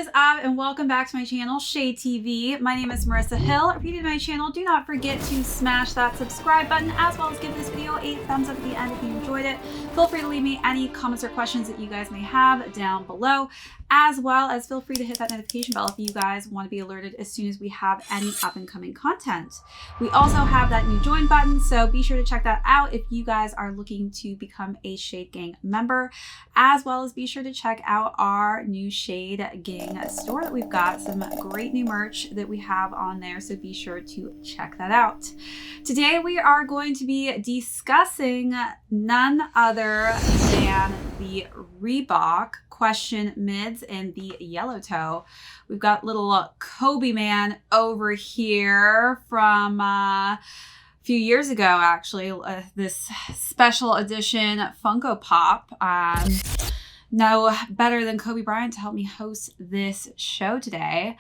is up and welcome back to my channel, ShadeTV. My name is Marissa Hill. If you're new to my channel, do not forget to smash that subscribe button as well as give this video a thumbs up at the end if you enjoyed it. Feel free to leave me any comments or questions that you guys may have down below, as well as feel free to hit that notification bell if you guys want to be alerted as soon as we have any up and coming content. We also have that new join button, so be sure to check that out if you guys are looking to become a Shade Gang member, as well as be sure to check out our new Shade Gang store that we've got some great new merch that we have on there, so be sure to check that out. Today we are going to be discussing none other than the Reebok Question Mids in the yellow toe. We've got little Kobe man over here from a few years ago, actually, this special edition Funko Pop. No better than Kobe Bryant to help me host this show today.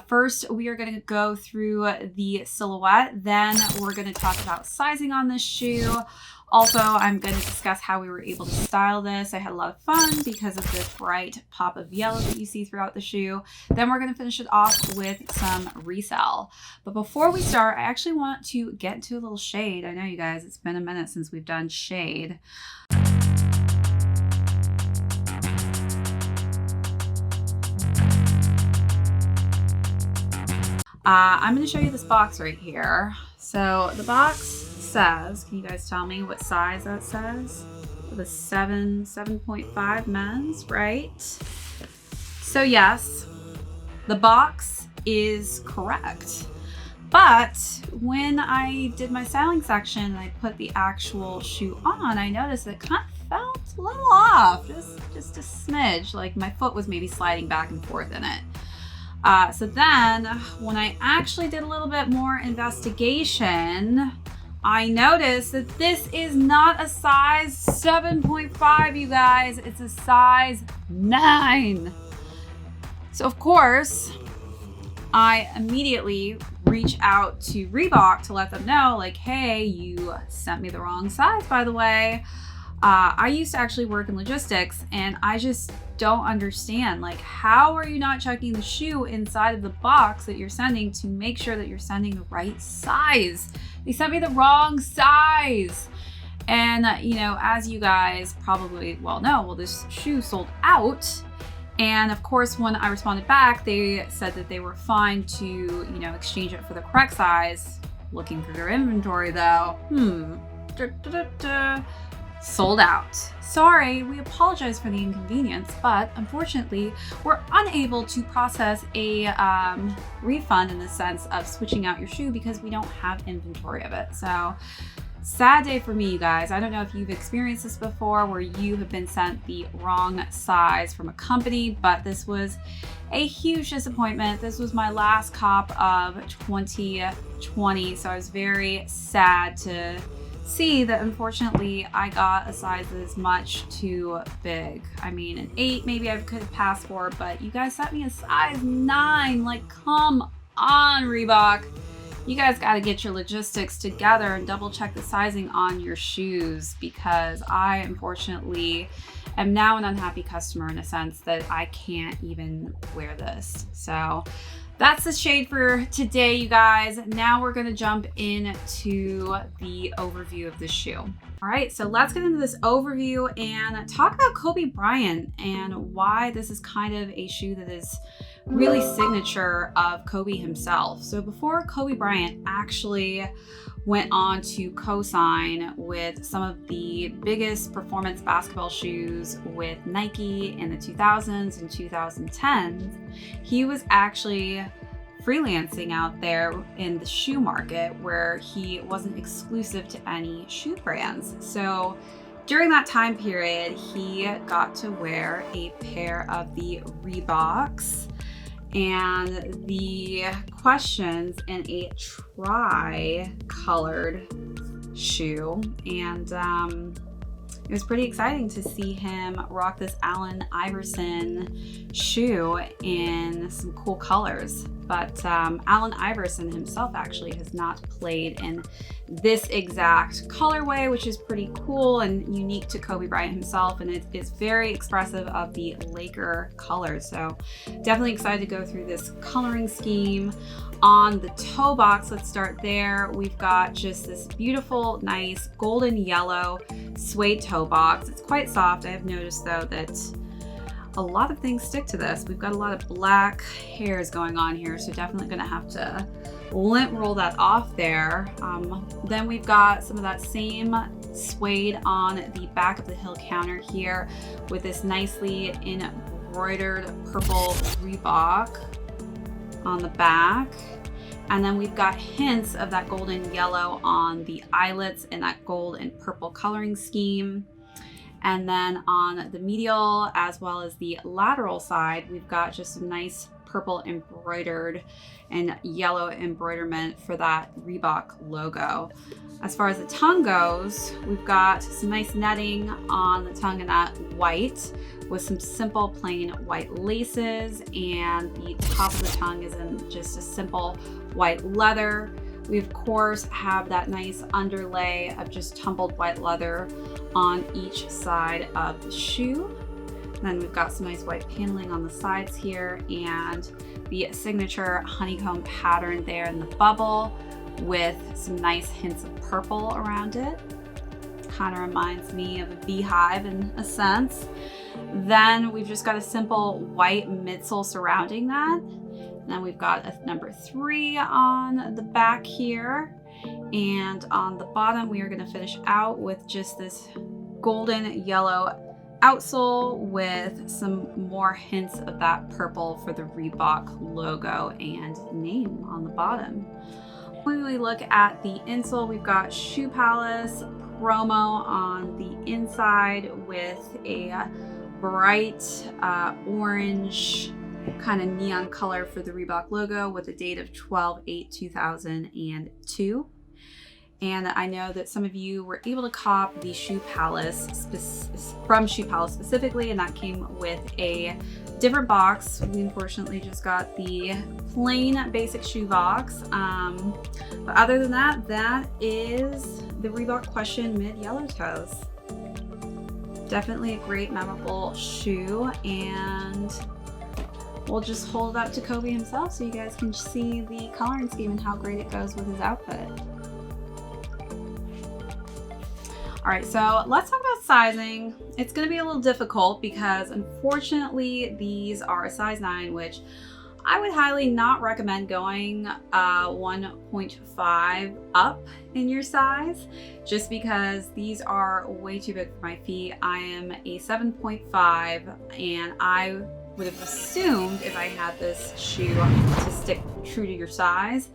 First, we are going to go through the silhouette. Then we're going to talk about sizing on this shoe. Also, I'm going to discuss how we were able to style this. I had a lot of fun because of this bright pop of yellow that you see throughout the shoe. Then we're going to finish it off with some resale. But before we start, I actually want to get into a little shade. I know you guys, it's been a minute since we've done shade. I'm going to show you this box right here. So the box says, can you guys tell me what size that says? The 7.5 men's, right? So yes, the box is correct. But when I did my styling section and I put the actual shoe on, I noticed it kind of felt a little off, just a smidge, like my foot was maybe sliding back and forth in it. So then when I actually did a little bit more investigation, I noticed that this is not a size 7.5, you guys. It's a size 9. So of course, I immediately reach out to Reebok to let them know, like, hey, you sent me the wrong size, by the way. I used to actually work in logistics, and I just don't understand, like, how are you not checking the shoe inside of the box that you're sending to make sure that you're sending the right size? They sent me the wrong size. And you know, as you guys probably well know, well, this shoe sold out. And of course, when I responded back, they said that they were fine to, you know, exchange it for the correct size. Looking through their inventory though, sold out. Sorry, we apologize for the inconvenience, but unfortunately, we're unable to process a refund in the sense of switching out your shoe because we don't have inventory of it. So, sad day for me, you guys. I don't know if you've experienced this before where you have been sent the wrong size from a company, but this was a huge disappointment. This was my last cop of 2020, so I was very sad to see that unfortunately I got a size that is much too big. I mean, an 8 maybe I could have passed for, but you guys sent me a size 9. Like, come on, Reebok. You guys got to get your logistics together and double check the sizing on your shoes, because I unfortunately am now an unhappy customer in a sense that I can't even wear this. So that's the shade for today, you guys. Now we're gonna jump into the overview of the shoe. All right, so let's get into this overview and talk about Kobe Bryant and why this is kind of a shoe that is really signature of Kobe himself. So before Kobe Bryant actually went on to co-sign with some of the biggest performance basketball shoes with Nike in the 2000s and 2010s, he was actually freelancing out there in the shoe market where he wasn't exclusive to any shoe brands. So during that time period, he got to wear a pair of the Reeboks and the Questions in a tri-colored shoe, and it was pretty exciting to see him rock this Allen Iverson shoe in some cool colors. But Allen Iverson himself actually has not played in this exact colorway, which is pretty cool and unique to Kobe Bryant himself, and it is very expressive of the Laker colors. So definitely excited to go through this coloring scheme. On the toe box, let's start there. We've got just this beautiful, nice golden yellow suede toe box. It's quite soft. I have noticed though that a lot of things stick to this. We've got a lot of black hairs going on here, so definitely gonna have to lint roll that off there. Then we've got some of that same suede on the back of the heel counter here with this nicely embroidered purple Reebok on the back. And then we've got hints of that golden yellow on the eyelets and that gold and purple coloring scheme. And then on the medial as well as the lateral side, we've got just some nice purple embroidered and yellow embroiderment for that Reebok logo. As far as the tongue goes, we've got some nice netting on the tongue in that white with some simple plain white laces, and the top of the tongue is in just a simple white leather. We of course have that nice underlay of just tumbled white leather on each side of the shoe. And then we've got some nice white paneling on the sides here and the signature honeycomb pattern there in the bubble with some nice hints of purple around it. Kind of reminds me of a beehive in a sense. Then we've just got a simple white midsole surrounding that. And then we've got a number 3 on the back here. And on the bottom, we are going to finish out with just this golden yellow outsole with some more hints of that purple for the Reebok logo and name on the bottom. When we look at the insole, we've got Shoe Palace promo on the inside with a bright orange kind of neon color for the Reebok logo with a date of 12/8/2002. And I know that some of you were able to cop the Shoe Palace from Shoe Palace specifically, and that came with a different box. We unfortunately just got the plain basic shoe box. But other than that, that is the Reebok Question Mid Yellow Toes. Definitely a great memorable shoe, and we'll just hold it up to Kobe himself so you guys can see the coloring scheme and how great it goes with his outfit. All right, so let's talk about sizing. It's gonna be a little difficult because unfortunately these are a size 9, which I would highly not recommend going 1.5 up in your size, just because these are way too big for my feet. I am a 7.5, and I would have assumed if I had this shoe to stick true to your size.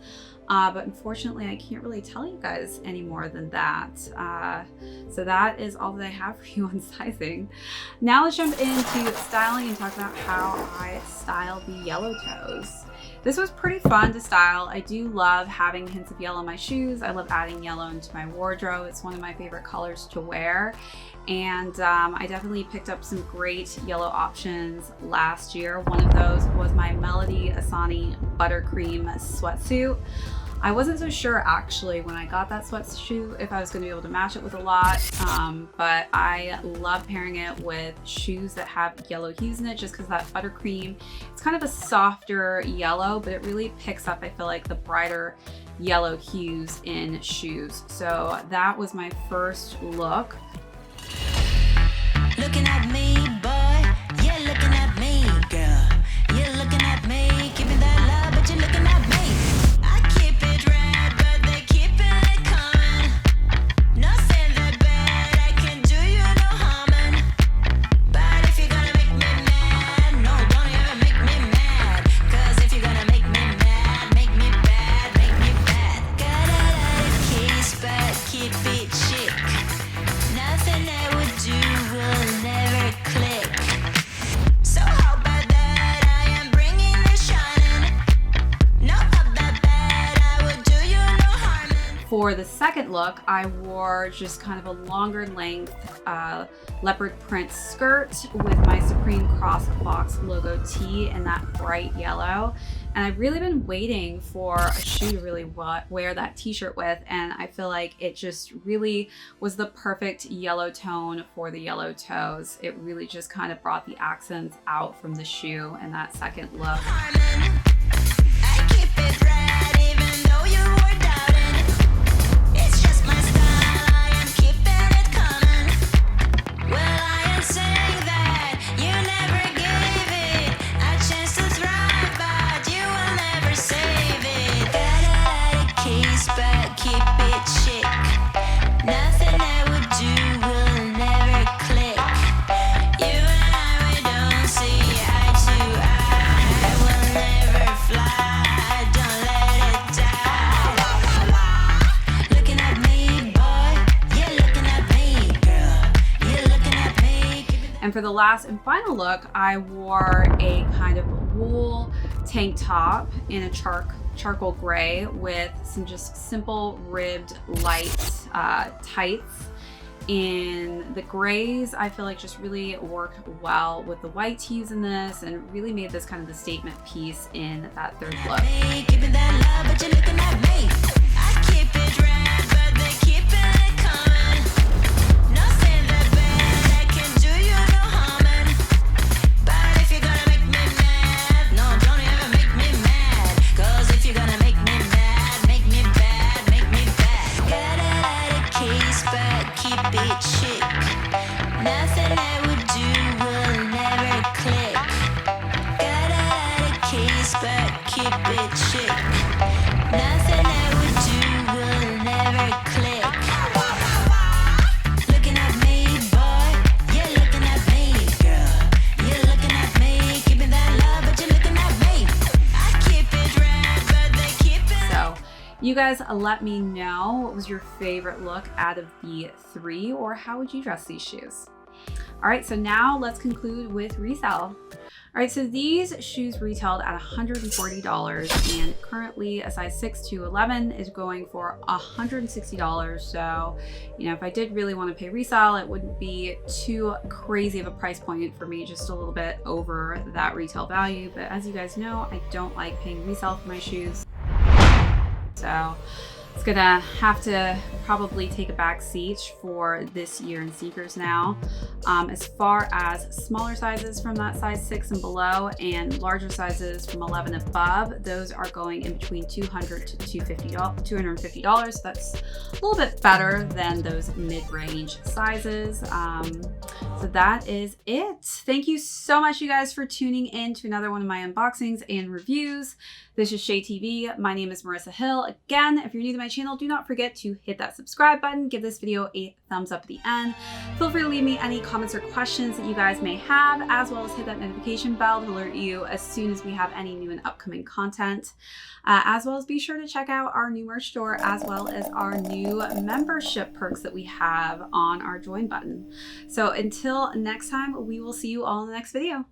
But unfortunately, I can't really tell you guys any more than that. So that is all that I have for you on sizing. Now let's jump into styling and talk about how I style the yellow toes. This was pretty fun to style. I do love having hints of yellow on my shoes. I love adding yellow into my wardrobe. It's one of my favorite colors to wear. And I definitely picked up some great yellow options last year. One of those was my Melody Asani Buttercream sweatsuit. I wasn't so sure actually when I got that sweatsuit if I was going to be able to match it with a lot, but I love pairing it with shoes that have yellow hues in it, just because that buttercream, it's kind of a softer yellow, but it really picks up, I feel like, the brighter yellow hues in shoes. So that was my first look. Looking at me, boy, you're looking at me, girl. You're looking at me, giving that love, but you're looking at me. I keep it red, but they keep it coming. No saying that bad, I can do you no harming. But if you're gonna make me mad, no, don't ever make me mad. Cause if you're gonna make me mad, make me bad, make me bad. Gotta let it kiss, but keep it chic. Nothing I would do will never click. So how about that? I am bringing the shining. No, not that bad. I would do you no harm. For the second look, I wore just kind of a longer length leopard print skirt with my Supreme Cross Box logo tee in that bright yellow. And I've really been waiting for a shoe to really wear that t-shirt with, and I feel like it just really was the perfect yellow tone for the yellow toes. It really just kind of brought the accents out from the shoe in that second look. And for the last and final look, I wore a kind of wool tank top in a charcoal gray with some just simple ribbed light tights. In the grays, I feel like just really worked well with the white tees in this and really made this kind of the statement piece in that third look. You guys let me know what was your favorite look out of the three, or how would you dress these shoes? All right, so now let's conclude with resale. All right, so these shoes retailed at $140, and currently a size 6 to 11 is going for $160. So, you know, if I did really want to pay resale, it wouldn't be too crazy of a price point for me, just a little bit over that retail value. But as you guys know, I don't like paying resale for my shoes. So it's gonna have to probably take a back seat for this year in sneakers now. As far as smaller sizes from that size 6 and below, and larger sizes from 11 above, those are going in between $200 to $250. So that's a little bit better than those mid-range sizes. So that is it. Thank you so much, you guys, for tuning in to another one of my unboxings and reviews. This is ShadeTV. My name is Marissa Hill. Again, if you're new to my channel, do not forget to hit that subscribe button. Give this video a thumbs up at the end. Feel free to leave me any comments or questions that you guys may have, as well as hit that notification bell to alert you as soon as we have any new and upcoming content. As well as be sure to check out our new merch store, as well as our new membership perks that we have on our join button. So until next time, we will see you all in the next video.